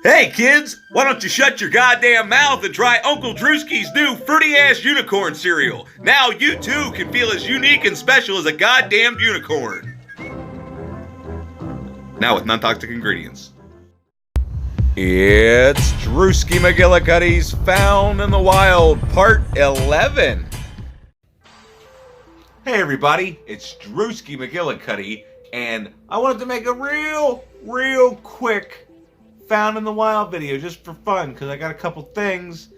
Hey kids, why don't you shut your goddamn mouth and try Uncle Drewski's new fruity-ass unicorn cereal. Now you too can feel as unique and special as a goddamn unicorn. Now with non-toxic ingredients. It's Drewski McGillicuddy's Found in the Wild, Part 11. Hey everybody, it's Drewski McGillicuddy, and I wanted to make a real quick Found in the Wild video just for fun, because I got a couple things,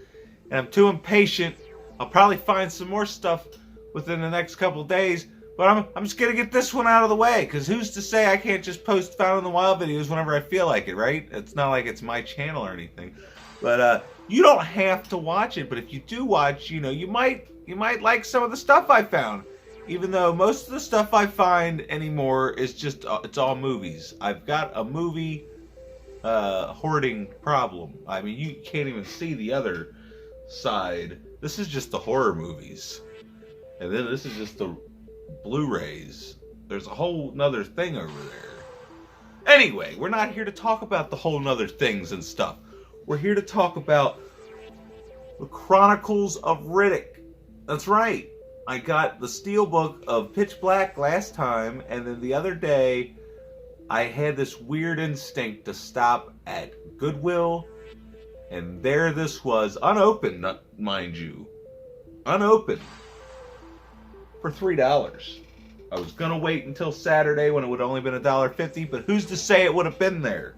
and I'm too impatient. I'll probably find some more stuff within the next couple days, but I'm just going to get this one out of the way, because who's to say I can't just post Found in the Wild videos whenever I feel like it, right? It's not like it's my channel or anything. But you don't have to watch it, but if you do watch, you know, you might like some of the stuff I found. Even though most of the stuff I find anymore is just, it's all movies. I've got a movie hoarding problem. I mean, you can't even see the other side. This is just the horror movies. And then this is just the Blu-rays. There's a whole nother thing over there. Anyway, we're not here to talk about the whole nother things and stuff. We're here to talk about the Chronicles of Riddick. That's right. I got the steelbook of Pitch Black last time, and then the other day I had this weird instinct to stop at Goodwill, and there this was, unopened, mind you, unopened, for $3. I was gonna wait until Saturday when it would have only been $1.50, but who's to say it would have been there?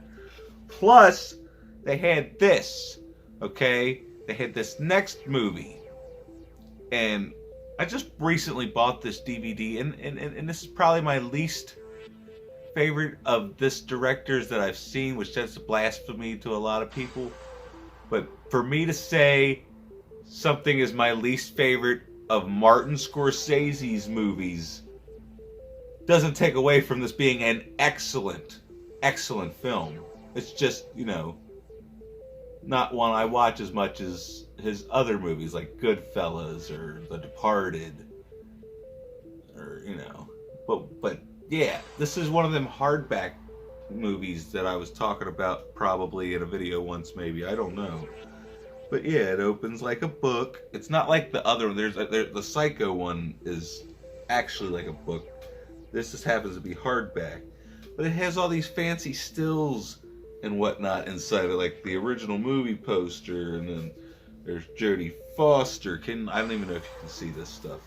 Plus, they had this, okay? They had this next movie, and I just recently bought this DVD, and this is probably my least favorite of this director's that I've seen, which that's blasphemy to a lot of people. But for me to say something is my least favorite of Martin Scorsese's movies doesn't take away from this being an excellent film. It's just, you know, not one I watch as much as his other movies like Goodfellas or The Departed, or, you know, but yeah, this is one of them hardback movies that I was talking about probably in a video once, maybe, I don't know. But yeah, it opens like a book. It's not like the other one. The Psycho one is actually like a book. This just happens to be hardback, but it has all these fancy stills and whatnot inside of, like, the original movie poster, and then there's Jodie Foster. I don't even know if you can see this stuff.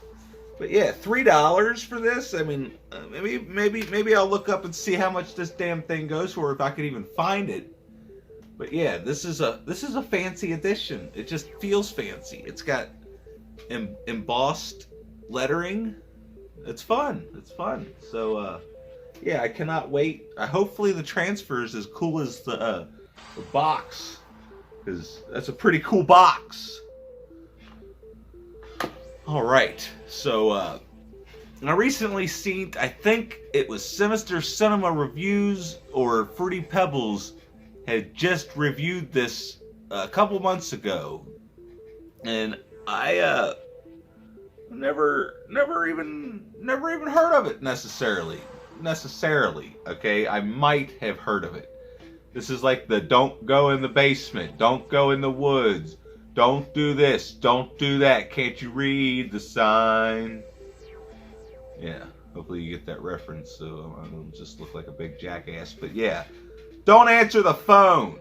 But yeah, $3 for this. I mean, maybe I'll look up and see how much this damn thing goes for, if I could even find it. But yeah, this is a fancy edition. It just feels fancy. It's got embossed lettering. It's fun. It's fun. So yeah, I cannot wait. Hopefully the transfer is as cool as the box, because that's a pretty cool box. All right, so I recently seen, I think it was Sinister Cinema Reviews or Fruity Pebbles had just reviewed this a couple months ago, and I never even heard of it necessarily. Okay, I might have heard of it. This is like the don't go in the basement, don't go in the woods, don't do this, don't do that, can't you read the sign? Yeah, hopefully you get that reference, so I don't just look like a big jackass. But yeah, don't answer the phone.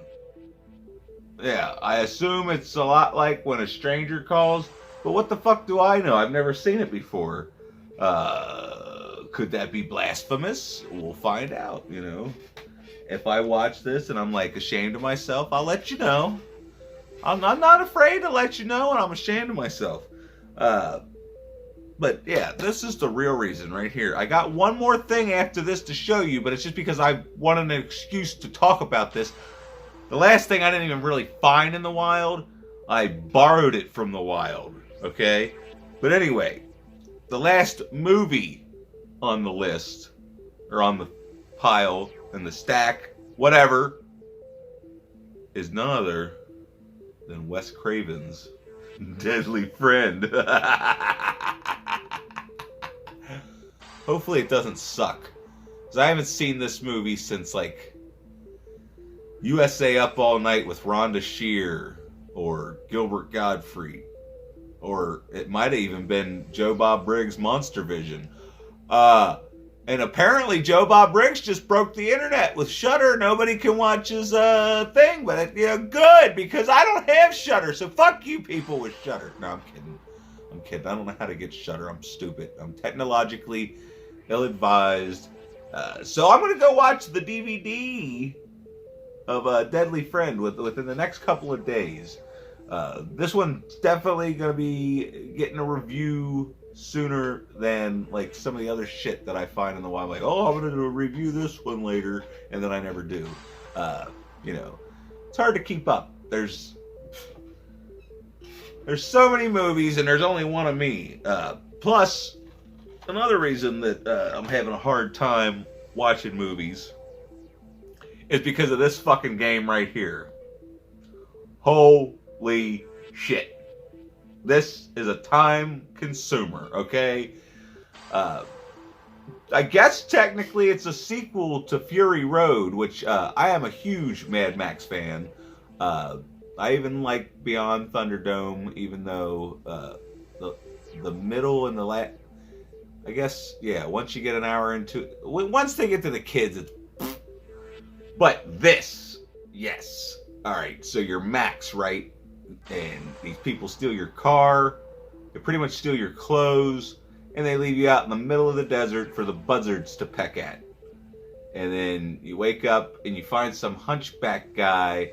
Yeah, I assume it's a lot like when a stranger calls, but what the fuck do I know? I've never seen it before. Could that be blasphemous? We'll find out, you know. If I watch this and I'm like ashamed of myself, I'll let you know. I'm not afraid to let you know when I'm ashamed of myself. But yeah, this is the real reason right here. I got one more thing after this to show you, but it's just because I wanted an excuse to talk about this. The last thing I didn't even really find in the wild. I borrowed it from the wild, okay? But anyway, the last movie on the list, or on the pile, in the stack, whatever, is none other than Wes Craven's Deadly Friend. Hopefully it doesn't suck, because I haven't seen this movie since, like, USA Up All Night with Rhonda Shear or Gilbert Gottfried, or it might have even been Joe Bob Briggs' Monster Vision. And apparently Joe Bob Briggs just broke the internet with Shudder. Nobody can watch his thing, but good, because I don't have Shudder. So fuck you people with Shudder. No, I'm kidding. I'm kidding. I don't know how to get Shudder. I'm stupid. I'm technologically ill-advised. So I'm gonna go watch the DVD of Deadly Friend within the next couple of days. This one's definitely gonna be getting a review sooner than like some of the other shit that I find in the wild. Like, oh, I'm gonna do a review this one later, and then I never do. It's hard to keep up. There's so many movies, and there's only one of me. Plus, another reason that I'm having a hard time watching movies is because of this fucking game right here. Holy shit. This is a time consumer, okay? I guess technically it's a sequel to Fury Road, which I am a huge Mad Max fan. I even like Beyond Thunderdome, even though the middle and the last, I guess, yeah, once you get an hour into it, once they get to the kids, it's... But this, yes. Alright, so you're Max, right? And these people steal your car, they pretty much steal your clothes, and they leave you out in the middle of the desert for the buzzards to peck at. And then you wake up and you find some hunchback guy,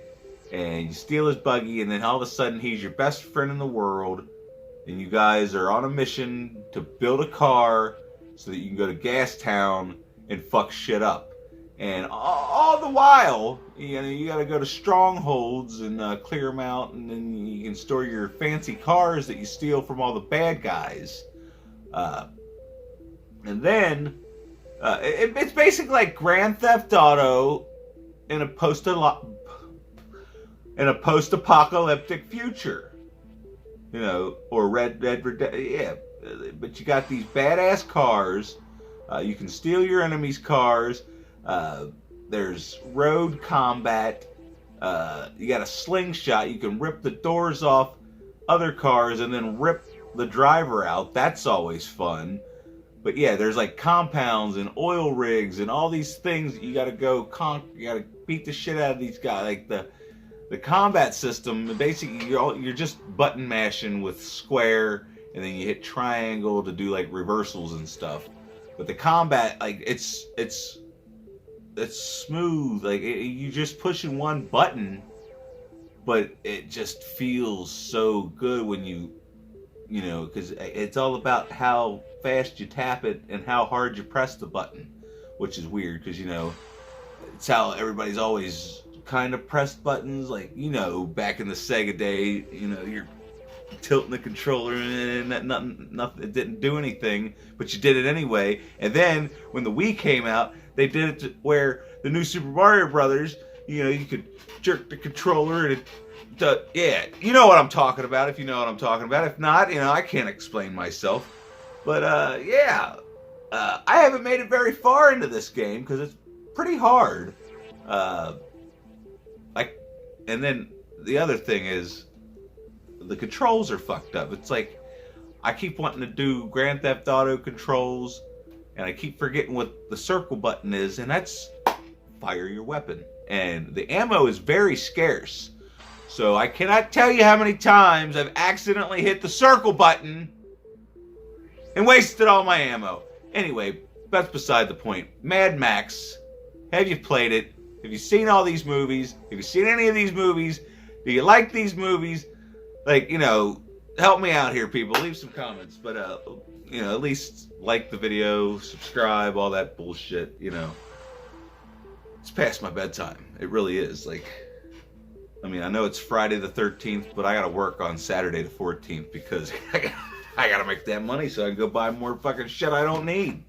and you steal his buggy, and then all of a sudden he's your best friend in the world, and you guys are on a mission to build a car so that you can go to Gas Town and fuck shit up. And all the while, you got to go to strongholds and clear them out, and then you can store your fancy cars that you steal from all the bad guys. And then it's basically like Grand Theft Auto in a post-apocalyptic future, or Red Dead Redemption. Yeah, but you got these badass cars. You can steal your enemies' cars. There's road combat. You got a slingshot. You can rip the doors off other cars and then rip the driver out. That's always fun. But yeah, there's like compounds and oil rigs and all these things that you got to go you got to beat the shit out of these guys. Like the combat system, basically you're just button mashing with square, and then you hit triangle to do like reversals and stuff. But the combat, like it's smooth. Like you just pushing one button, but it just feels so good when because it's all about how fast you tap it and how hard you press the button, which is weird because it's how everybody's always kind of pressed buttons. Like back in the Sega day, you're tilting the controller and nothing, it didn't do anything, but you did it anyway. And then when the Wii came out, they did it to where the new Super Mario Brothers, you could jerk the controller and yeah, you know what I'm talking about. If you know what I'm talking about, if not, I can't explain myself. But yeah, I haven't made it very far into this game because it's pretty hard. And then the other thing is, the controls are fucked up. It's like I keep wanting to do Grand Theft Auto controls, and I keep forgetting what the circle button is, and that's fire your weapon. And the ammo is very scarce. So I cannot tell you how many times I've accidentally hit the circle button and wasted all my ammo. Anyway, that's beside the point. Mad Max, have you played it? Have you seen all these movies? Have you seen any of these movies? Do you like these movies? Like, help me out here, people. Leave some comments. But, at least like the video, subscribe, all that bullshit, It's past my bedtime. It really is. I know it's Friday the 13th, but I gotta work on Saturday the 14th because I gotta make that money so I can go buy more fucking shit I don't need.